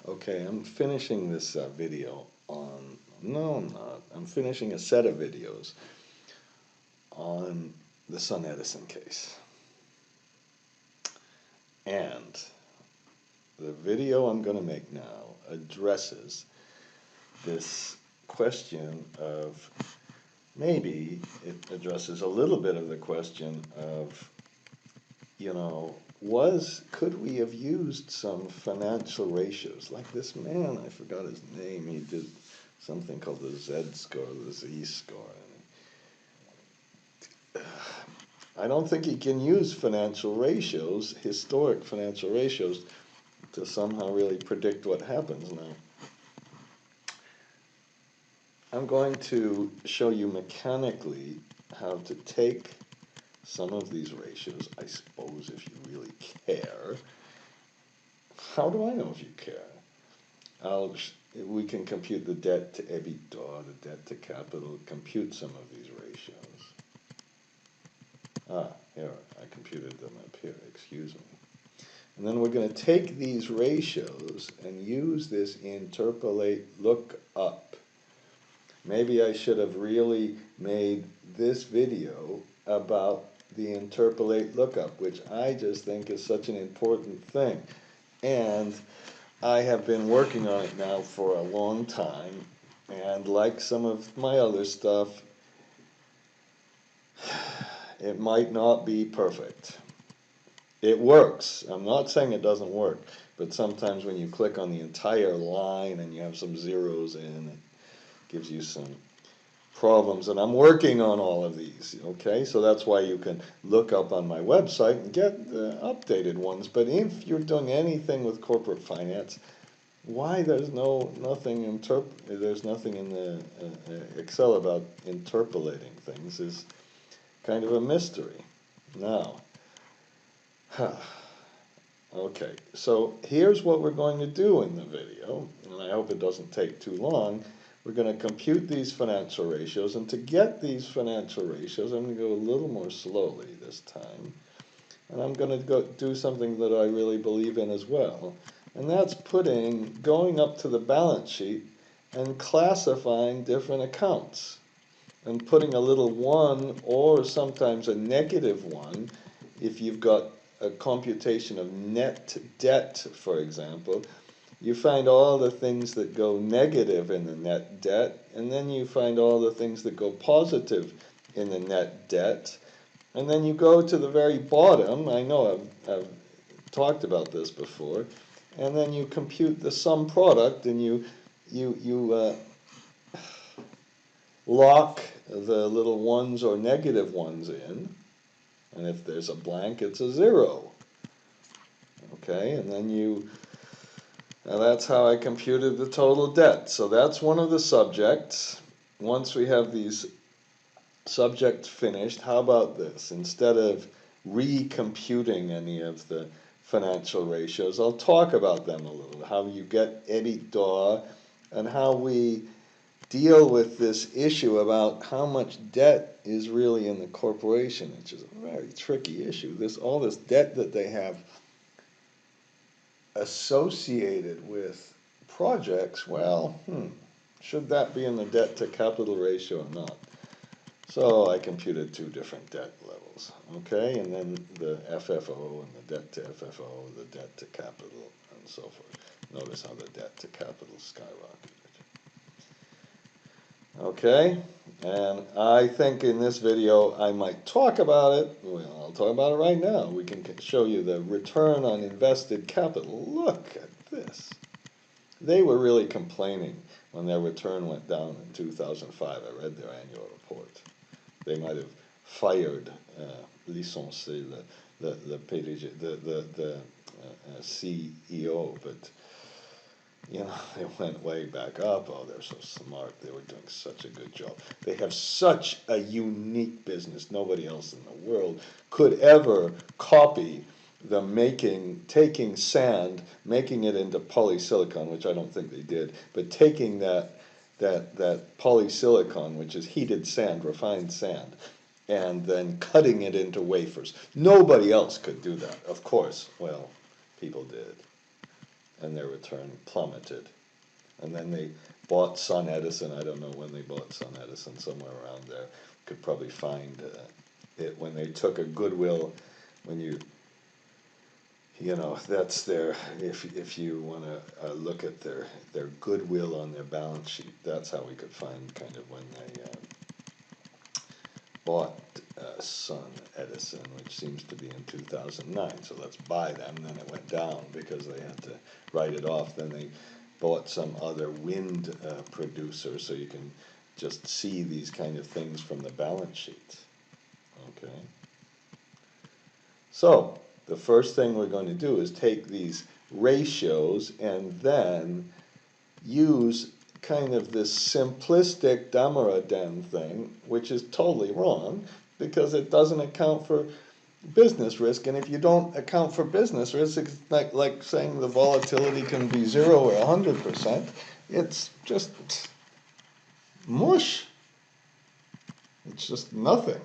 Okay, I'm finishing this video on, no I'm not, I'm finishing a set of videos on the Son Edison case. And the video I'm going to make now addresses this question of, maybe it addresses a little bit of the question of, could we have used some financial ratios? Like this man, I forgot his name, he did something called the Z-score, the Z-score. I don't think he can use financial ratios, historic financial ratios, to somehow really predict what happens now. I'm going to show you mechanically how to take some of these ratios, I suppose, if you really care. How do I know if you care? We can compute the debt to EBITDA, the debt to capital, compute some of these ratios. Here, I computed them up here, excuse me. And then we're going to take these ratios and use this interpolate lookup. Maybe I should have really made this video about the interpolate lookup, which I just think is such an important thing. And I have been working on it now for a long time, and like some of my other stuff, it might not be perfect. It works. I'm not saying it doesn't work, but sometimes when you click on the entire line and you have some zeros in, it gives you some problems, and I'm working on all of these, okay? So that's why you can look up on my website and get the updated ones. But if you're doing anything with corporate finance, why there's nothing in the Excel about interpolating things is kind of a mystery. Now, okay, so here's what we're going to do in the video, and I hope it doesn't take too long. We're going to compute these financial ratios, and to get these financial ratios, I'm going to go a little more slowly this time, and I'm going to do something that I really believe in as well, and that's going up to the balance sheet and classifying different accounts, and putting a little 1 or sometimes a -1 if you've got a computation of net debt, for example. You find all the things that go negative in the net debt, and then you find all the things that go positive in the net debt, and then you go to the very bottom. I know I've talked about this before, and then you compute the sum product, and you lock the little 1s or -1s in, and if there's a blank, it's a 0. Okay, and then now that's how I computed the total debt. So that's one of the subjects. Once we have these subjects finished, how about this? Instead of recomputing any of the financial ratios, I'll talk about them a little, how you get EBITDA, and how we deal with this issue about how much debt is really in the corporation, which is a very tricky issue. All this debt that they have associated with projects, well, should that be in the debt to capital ratio or not? So I computed 2 different debt levels, okay, and then the FFO and the debt to FFO, the debt to capital, and so forth. Notice how the debt to capital skyrocketed. Okay, and I think in this video I might talk about it. Well, I'll talk about it right now. We can show you the return on invested capital. Look at this. They were really complaining when their return went down in 2005. I read their annual report. They might have fired, licencié the PDG, the CEO, but they went way back up. Oh, they're so smart. They were doing such a good job. They have such a unique business. Nobody else in the world could ever copy the taking sand, making it into polysilicon, which I don't think they did, but taking that polysilicon, which is heated sand, refined sand, and then cutting it into wafers. Nobody else could do that, of course. Well, people did. and their return plummeted. And then they bought Sun Edison. I don't know when they bought Sun Edison, somewhere around there. Could probably find it when they took a goodwill, when you know, that's their, if you want to look at their goodwill on their balance sheet, that's how we could find kind of when they bought Sun Edison, which seems to be in 2009. So let's buy them. Then it went down because they had to write it off. Then they bought some other wind producer, so you can just see these kind of things from the balance sheet. Okay. So the first thing we're going to do is take these ratios and then use kind of this simplistic Damaraden thing, which is totally wrong because it doesn't account for business risk. And if you don't account for business risk, it's like saying the volatility can be 0 or 100%. It's just mush. It's just nothing.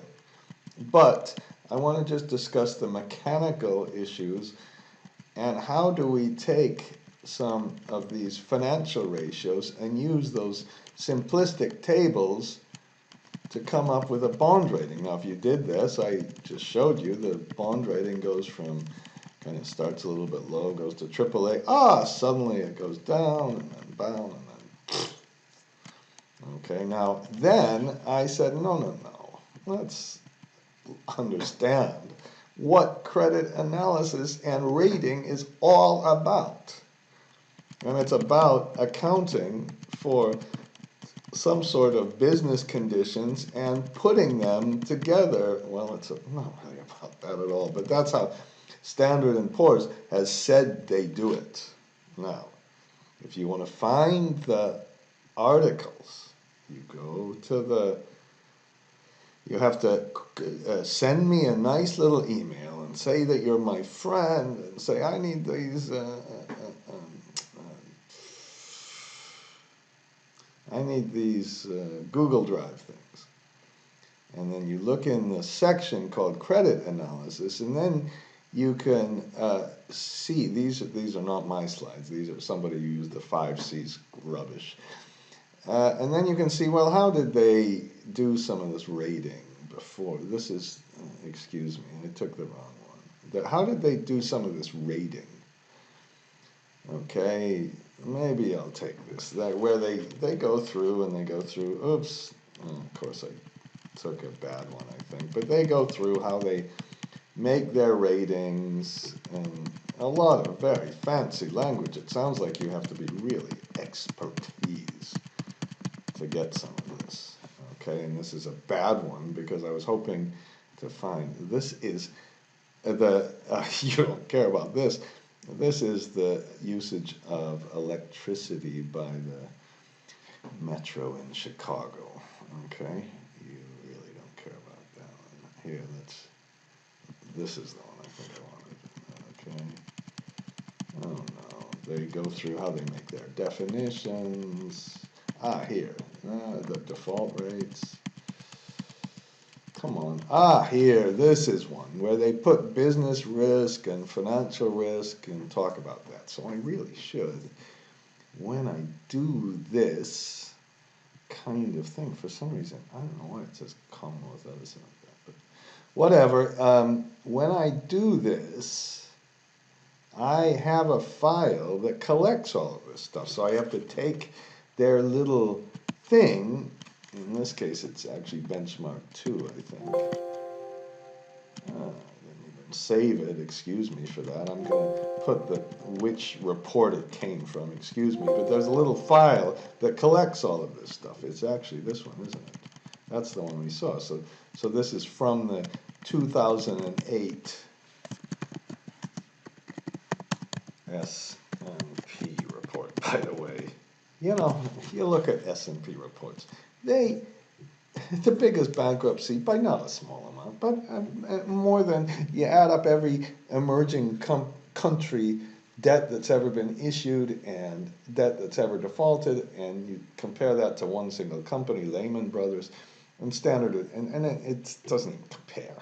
But I want to just discuss the mechanical issues and how do we take some of these financial ratios and use those simplistic tables to come up with a bond rating. Now, if you did this, I just showed you the bond rating goes from, kind of starts a little bit low, goes to AAA. Suddenly it goes down and then down and then. Okay, now then I said, no. Let's understand what credit analysis and rating is all about. And it's about accounting for some sort of business conditions and putting them together. Well, it's not really about that at all, but that's how Standard & Poor's has said they do it. Now, if you want to find the articles, you go to you have to send me a nice little email and say that you're my friend and say, I need these Google Drive things. And then you look in the section called credit analysis, and then you can see, these are not my slides, these are somebody who used the 5 C's rubbish. And then you can see, well, how did they do some of this rating before? This is, excuse me, I took the wrong one. How did they do some of this rating? Okay, maybe I'll take this, where they go through and they go through, oops, of course I took a bad one, I think, but they go through how they make their ratings and a lot of very fancy language. It sounds like you have to be really expertise to get some of this. Okay, and this is a bad one because I was hoping to find, this is you don't care about this. This is the usage of electricity by the metro in Chicago. Okay, you really don't care about that one. Here, this is the one I think I wanted. Okay. Oh no, they go through how they make their definitions. Here, the default rates. Come on. Here, this is one where they put business risk and financial risk and talk about that. So I really should, when I do this kind of thing, for some reason, I don't know why it says Commonwealth Edison like that, but whatever. When I do this, I have a file that collects all of this stuff. So I have to take their little thing. In this case, it's actually benchmark 2, I think. I didn't even save it, excuse me for that. I'm going to put which report it came from, excuse me. But there's a little file that collects all of this stuff. It's actually this one, isn't it? That's the one we saw. So this is from the 2008 S&P report, by the way. You know, if you look at S&P reports, the biggest bankruptcy, by not a small amount, but more than, you add up every emerging country debt that's ever been issued and debt that's ever defaulted, and you compare that to one single company, Lehman Brothers, and Standard, and it doesn't even compare.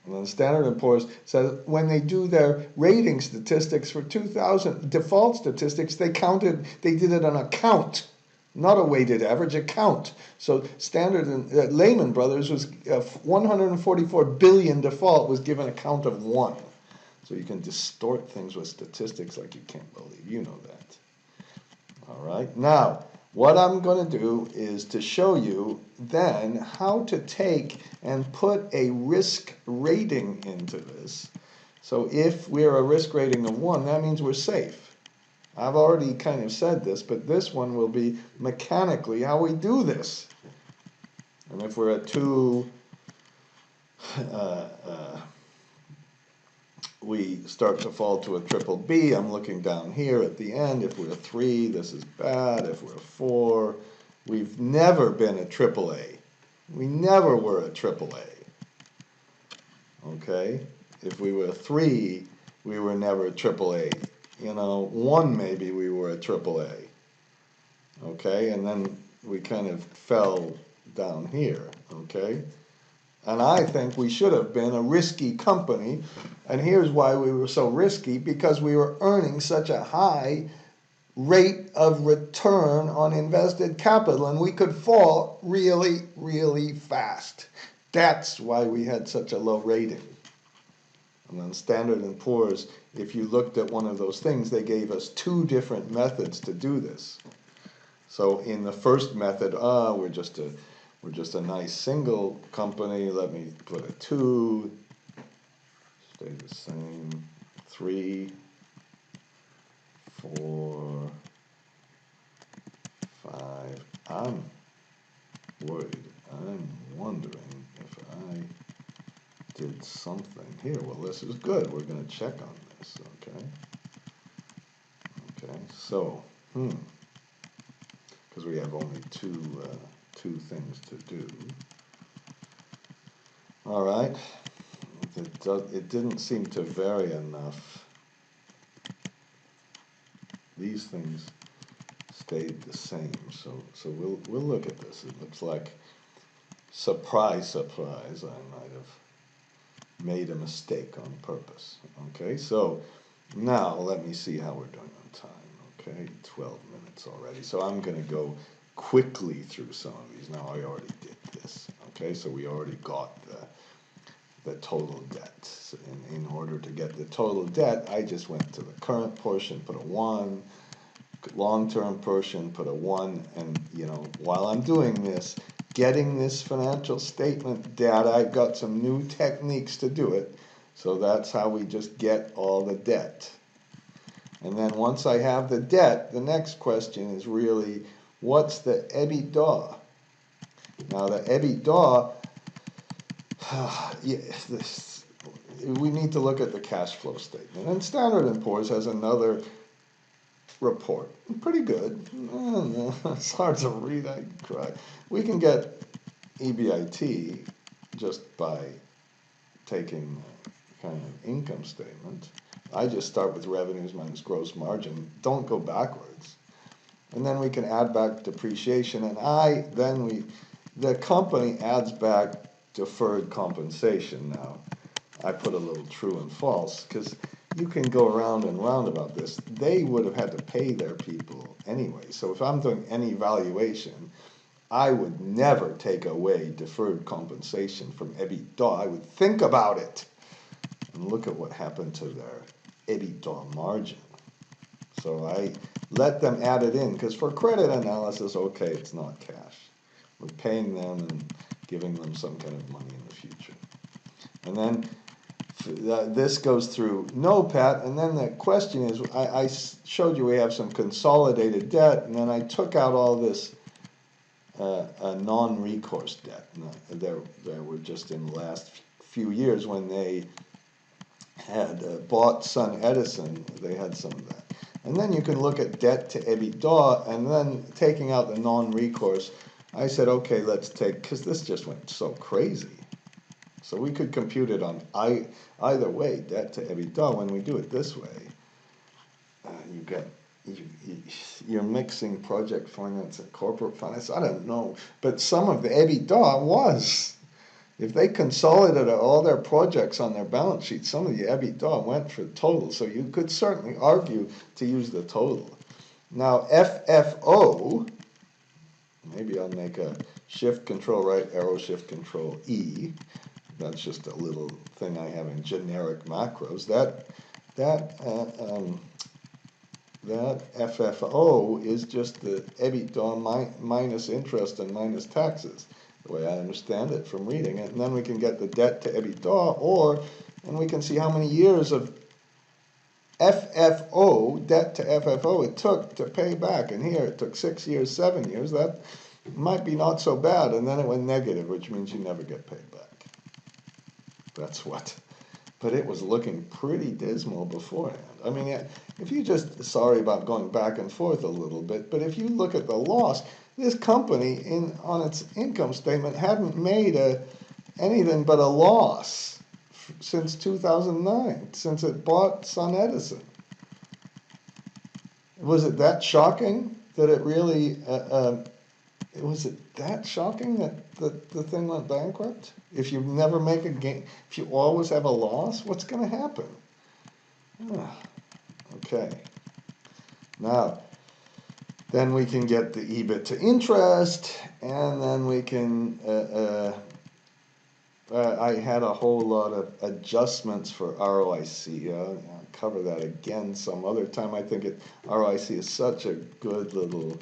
And then Standard & Poor's says when they do their rating statistics for 2000, default statistics, they did it on a count, not a weighted average, a count. So Standard and Lehman Brothers was 144 billion default was given a count of 1. So you can distort things with statistics like you can't believe. You know that. All right. Now, what I'm going to do is to show you then how to take and put a risk rating into this. So if we're a risk rating of 1, that means we're safe. I've already kind of said this, but this one will be mechanically how we do this. And if we're a 2, we start to fall to a triple B. I'm looking down here at the end. If we're a 3, this is bad. If we're a 4, we've never been a triple A. We never were a triple A. Okay? If we were a 3, we were never a triple A. 1 maybe we were a triple A. Okay? And then we kind of fell down here. Okay? And I think we should have been a risky company. And here's why we were so risky, because we were earning such a high rate of return on invested capital, and we could fall really, really fast. That's why we had such a low rating. And then Standard & Poor's, if you looked at one of those things, they gave us 2 different methods to do this. So in the first method, we're just a nice single company. Let me put a 2, stay the same, 3, 4, 5. I'm worried. I'm wondering if I did something here. Well, this is good. We're going to check on this, okay? Okay, so, because we have only two things to do. All right, it didn't seem to vary enough. These things stayed the same, so we'll look at this. It looks like, surprise, surprise, I might have made a mistake on purpose. Okay, so now let me see how we're doing on time. Okay, 12 minutes already. So I'm going to go quickly through some of these. Now I already did this. Okay, so we already got the total debt. So in order to get the total debt, I just went to the current portion, put a 1, long-term portion, put a 1, and while I'm doing this, getting this financial statement data, I've got some new techniques to do it. So that's how we just get all the debt. And then once I have the debt, the next question is really, what's the EBITDA? Now the EBITDA, we need to look at the cash flow statement. And Standard & Poor's has another report. Pretty good. It's hard to read. I cry. We can get EBIT just by taking kind of income statement. I just start with revenues minus gross margin. Don't go backwards. And then we can add back depreciation, and the company adds back deferred compensation. Now, I put a little true and false, because you can go around and round about this. They would have had to pay their people anyway. So if I'm doing any valuation, I would never take away deferred compensation from EBITDA. I would think about it. And look at what happened to their EBITDA margin. So I let them add it in, because for credit analysis, okay, it's not cash. We're paying them and giving them some kind of money in the future. And then this goes through NOPAT, and then the question is, I showed you we have some consolidated debt, and then I took out all this non-recourse debt. There were just in the last few years when they had bought Edison, they had some of that. And then you can look at debt to EBITDA, and then taking out the non-recourse, I said, okay, let's take, because this just went so crazy. So we could compute it on either way, debt to EBITDA. When we do it this way, you're mixing project finance and corporate finance. I don't know, but some of the EBITDA was If they consolidated all their projects on their balance sheet, some of the EBITDA went for total, so you could certainly argue to use the total. Now FFO, maybe I'll make a shift control right arrow shift control E. That's just a little thing I have in generic macros. That FFO is just the EBITDA minus interest and minus taxes, the way I understand it from reading it. And then we can get the debt to EBITDA, and we can see how many years of FFO, debt to FFO, it took to pay back. And here it took 6 years, 7 years. That might be not so bad. And then it went negative, which means you never get paid back. That's what. But it was looking pretty dismal beforehand. I mean, if you just, sorry about going back and forth a little bit, but if you look at the loss, this company on its income statement hadn't made anything but a loss since 2009, since it bought Sun Edison. Was it that shocking that it really, was it that shocking that the thing went bankrupt? If you never make a gain, if you always have a loss, what's going to happen? Okay. Now, then we can get the EBIT to interest, and then we can, I had a whole lot of adjustments for ROIC. I'll cover that again some other time. I think ROIC is such a good little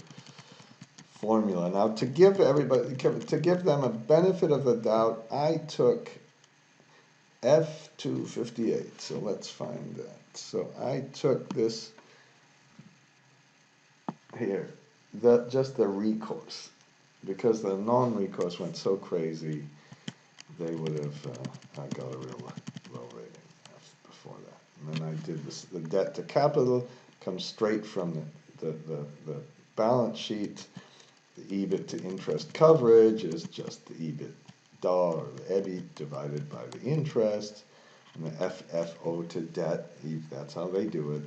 formula. Now, to give them a benefit of the doubt, I took F258. So let's find that. So I took this here, just the recourse, because the non-recourse went so crazy, they would have, I got a real low rating before that. And then I did this, the debt to capital comes straight from the balance sheet. The EBIT to interest coverage is just the EBITDA or the EBIT divided by the interest, and the FFO to debt, that's how they do it.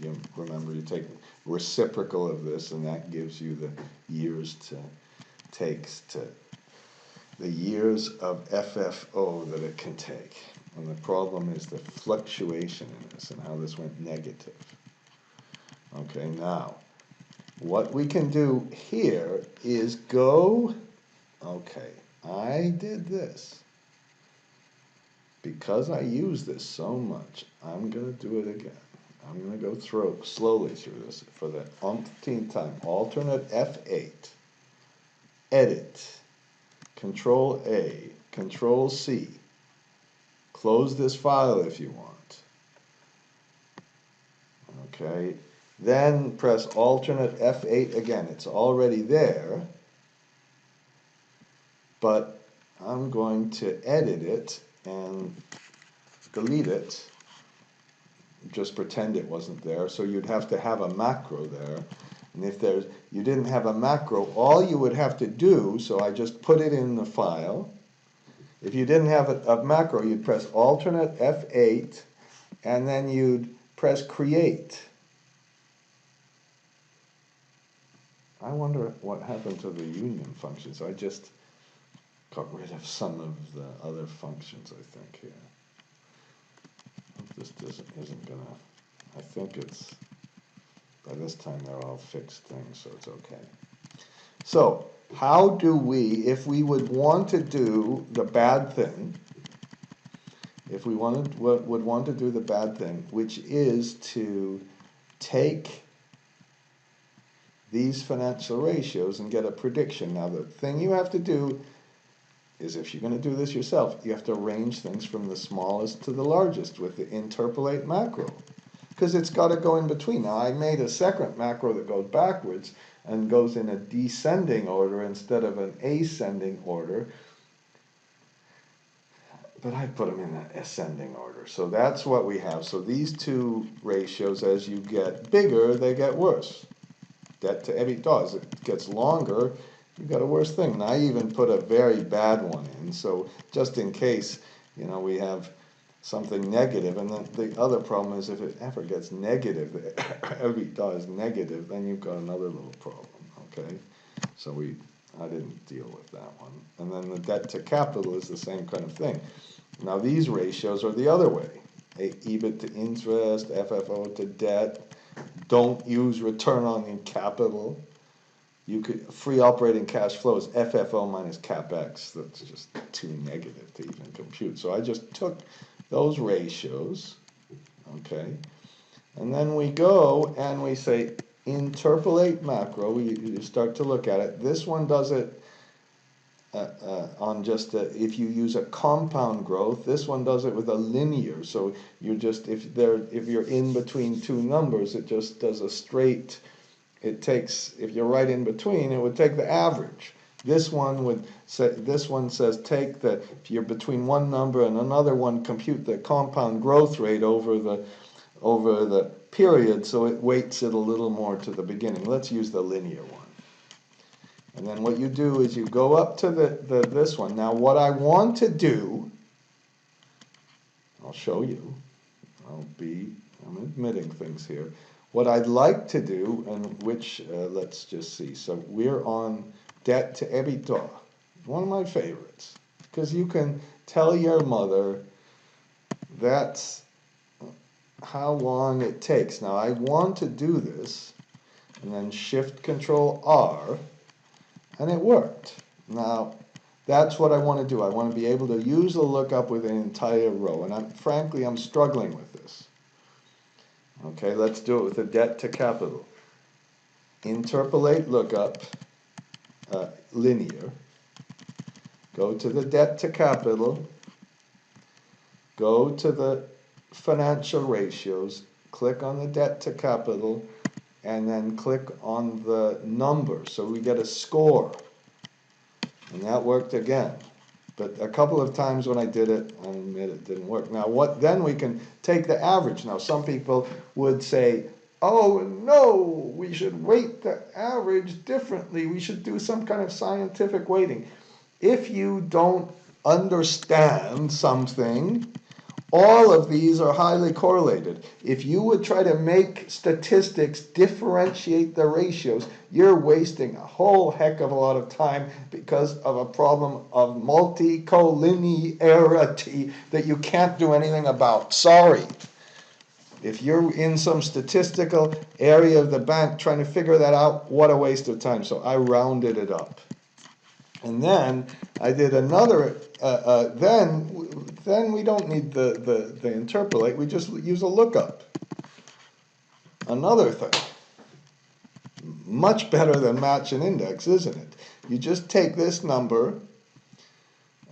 You remember, you take reciprocal of this, and that gives you the years the years of FFO that it can take. And the problem is the fluctuation in this and how this went negative. Okay, now, what we can do here is go, okay, I did this. Because I use this so much, I'm going to do it again. I'm going to go slowly through this for the umpteenth time. Alternate F8, edit, Control A, Control C. Close this file if you want. Okay, then press alternate F8 again. It's already there, but I'm going to edit it and delete it. Just pretend it wasn't there. So you'd have to have a macro there. And if you didn't have a macro, all you would have to do, so I just put it in the file. If you didn't have a macro, you'd press alternate F8, and then you'd press create. I wonder what happened to the union functions. I just got rid of some of the other functions, I think, here. This isn't gonna, I think it's, by this time they're all fixed things, so it's okay. So, how do we, if we would want to do the bad thing, if we would want to do the bad thing, which is to take these financial ratios and get a prediction. Now, the thing you have to do is, if you're going to do this yourself, you have to arrange things from the smallest to the largest with the interpolate macro, because it's got to go in between. Now, I made a second macro that goes backwards and goes in a descending order instead of an ascending order, but I put them in an ascending order. So that's what we have. So these two ratios, as you get bigger, they get worse. Debt to EBITDA, as it gets longer, you've got a worse thing. And I even put a very bad one in, so just in case, we have something negative. And then the other problem is, if it ever gets negative, the EBITDA is negative, then you've got another little problem, okay? So I didn't deal with that one. And then the debt to capital is the same kind of thing. Now these ratios are the other way. EBIT to interest, FFO to debt. Don't use return on capital. You could, free operating cash flow is FFO minus CapEx. That's just too negative to even compute. So I just took those ratios, okay? And then we go and we say interpolate macro. You start to look at it. This one does it on just if you use a compound growth. This one does it with a linear. So you just if you're in between two numbers, it just does a straight. It takes, if you're right in between, it would take the average. This one would say, this one says take the, if you're between one number and another one, compute the compound growth rate over the period, so it weights it a little more to the beginning. Let's use the linear one. And then what you do is you go up to this one. Now what I want to do, I'll show you, I'm admitting things here. What I'd like to do, and which, let's just see, so we're on debt to EBITDA, one of my favorites, because you can tell your mother that's how long it takes. Now I want to do this, and then Shift Control R, and it worked. Now that's what I want to do. I want to be able to use the lookup with an entire row, and frankly I'm struggling with this. Okay, let's do it with the debt to capital. Interpolate lookup, linear. Go to the debt to capital. Go to the financial ratios. Click on the debt to capital, and then click on the number. So we get a score. And that worked again. But a couple of times when I did it, I admit it didn't work. Now then we can take the average. Now some people would say, oh no, we should weight the average differently. We should do some kind of scientific weighting. If you don't understand something, all of these are highly correlated. If you would try to make statistics differentiate the ratios, you're wasting a whole heck of a lot of time because of a problem of multicollinearity that you can't do anything about. Sorry. If you're in some statistical area of the bank trying to figure that out, what a waste of time. So I rounded it up. And then I did another, then we don't need the interpolate, we just use a lookup. Another thing, much better than match and index, isn't it? You just take this number,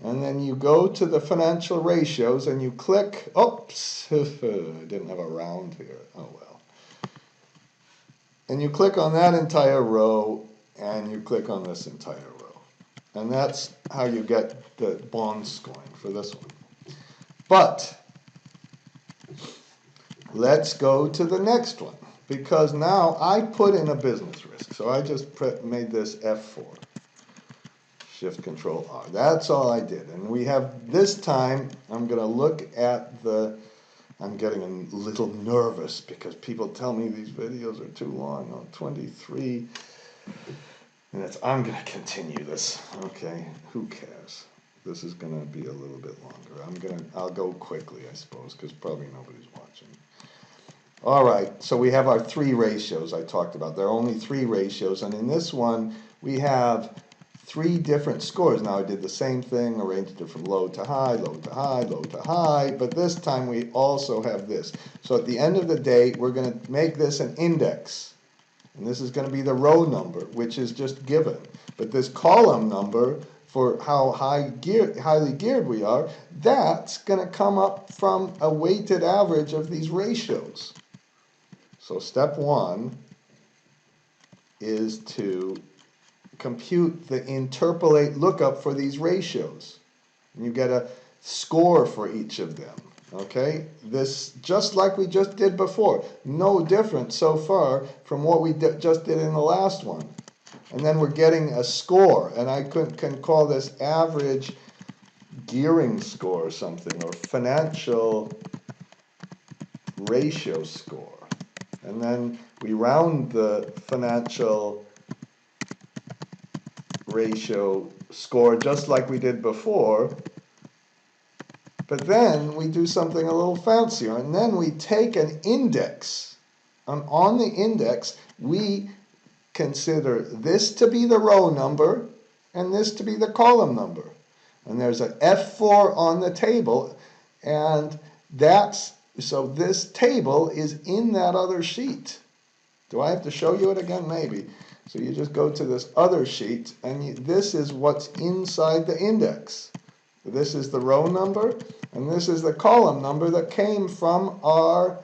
and then you go to the financial ratios, and you click, oops, I didn't have a round here, oh well. And you click on that entire row, and you click on this entire row. And that's how you get the bond scoring for this one. But let's go to the next one, because now I put in a business risk. So I just made this F4. Shift Control R. That's all I did. And we have this time, I'm going to look at the, I'm getting a little nervous because people tell me these videos are too long on 23 minutes. I'm going to continue this. Okay, who cares? This is going to be a little bit longer. I'll go quickly, I suppose, because probably nobody's watching. All right, so we have our three ratios I talked about. There are only three ratios, and in this one, we have three different scores. Now I did the same thing, arranged it from low to high, low to high, low to high, but this time we also have this. So at the end of the day, we're going to make this an index. And this is going to be the row number, which is just given. But this column number, for how highly geared we are, that's going to come up from a weighted average of these ratios. So step one is to compute the interpolate lookup for these ratios. And you get a score for each of them. Okay, this just like we just did before, no different so far from what we just did in the last one. And then we're getting a score, and I can call this average gearing score or something, or financial ratio score. And then we round the financial ratio score just like we did before. But then we do something a little fancier, and then we take an index. And on the index, we consider this to be the row number and this to be the column number. And there's an F4 on the table, and so this table is in that other sheet. Do I have to show you it again? Maybe. So you just go to this other sheet, and this is what's inside the index. This is the row number, and this is the column number that came from our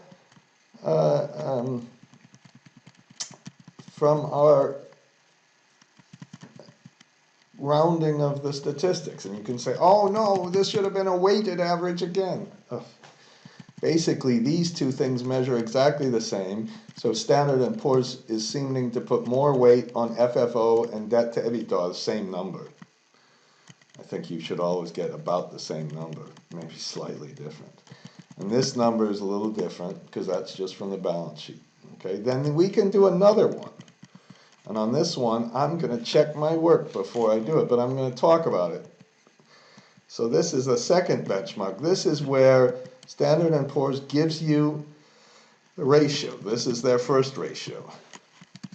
rounding of the statistics. And you can say, oh no, this should have been a weighted average again. Ugh. Basically, these two things measure exactly the same, so Standard & Poor's is seeming to put more weight on FFO and debt to EBITDA, the same number. I think you should always get about the same number, maybe slightly different. And this number is a little different because that's just from the balance sheet. Okay, then we can do another one. And on this one, I'm going to check my work before I do it, but I'm going to talk about it. So this is the second benchmark. This is where Standard & Poor's gives you the ratio. This is their first ratio.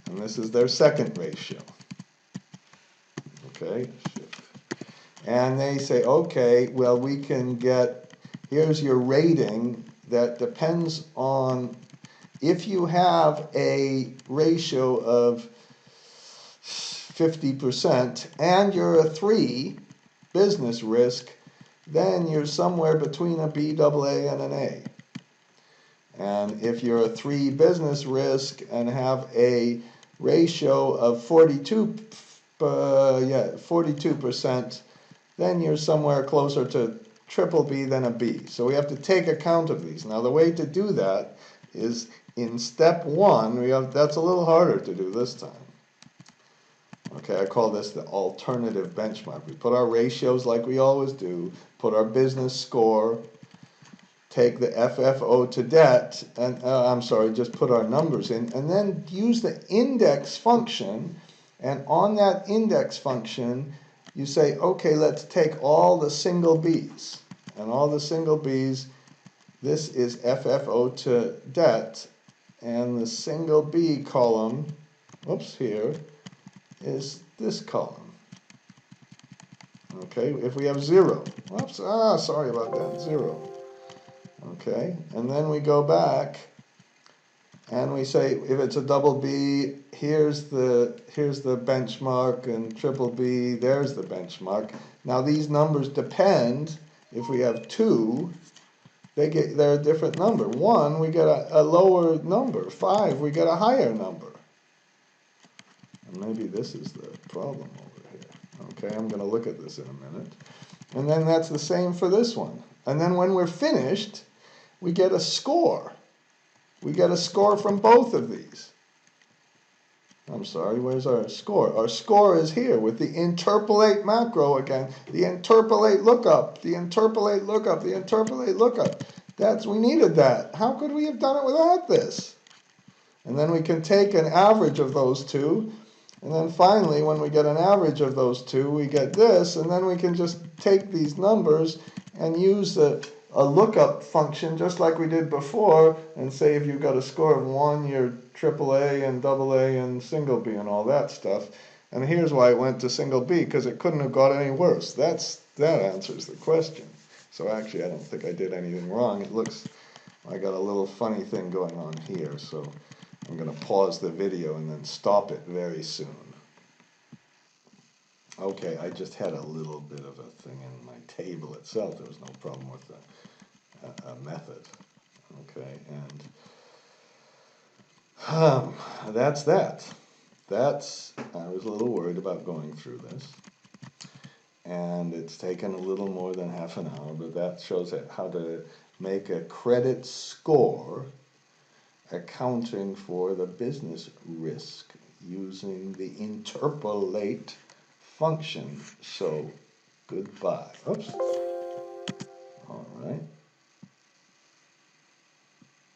And this is their second ratio. Okay, and they say, okay, well, we can get, here's your rating that depends on, if you have a ratio of 50% and you're a 3 business risk, then you're somewhere between a B, AA, and an A. And if you're a 3 business risk and have a ratio of 42%, then you're somewhere closer to triple B than a B. So we have to take account of these. Now the way to do that is in step 1, that's a little harder to do this time. Okay, I call this the alternative benchmark. We put our ratios like we always do, put our business score, take the FFO to debt, and just put our numbers in, and then use the index function, and on that index function, you say, okay, let's take all the single B's, and all the single B's, this is FFO to debt, and the single B column, here, is this column. Okay, if we have 0, sorry about that, 0. Okay, and then we go back and we say if it's a double B, here's the benchmark, and triple B, there's the benchmark. Now these numbers depend. If we have 2, they're a different number. 1, we get a lower number. 5, we get a higher number. And maybe this is the problem over here. Okay, I'm going to look at this in a minute. And then that's the same for this one. And then when we're finished, we get a score. We get a score from both of these. I'm sorry, where's our score? Our score is here with the interpolate macro again. The interpolate lookup, the interpolate lookup, the interpolate lookup. We needed that. How could we have done it without this? And then we can take an average of those two. And then finally, when we get an average of those two, we get this. And then we can just take these numbers and use a lookup function just like we did before, and say if you've got a score of 1, you're AAA and AA and single B and all that stuff. And here's why it went to single B, because it couldn't have got any worse. That answers the question. So actually, I don't think I did anything wrong. It looks, I got a little funny thing going on here, so I'm going to pause the video and then stop it very soon. Okay, I just had a little bit of a thing in my table itself. There was no problem with a method. Okay, and that's that. I was a little worried about going through this. And it's taken a little more than half an hour, but that shows how to make a credit score accounting for the business risk using the interpolate function. So, goodbye. Oops.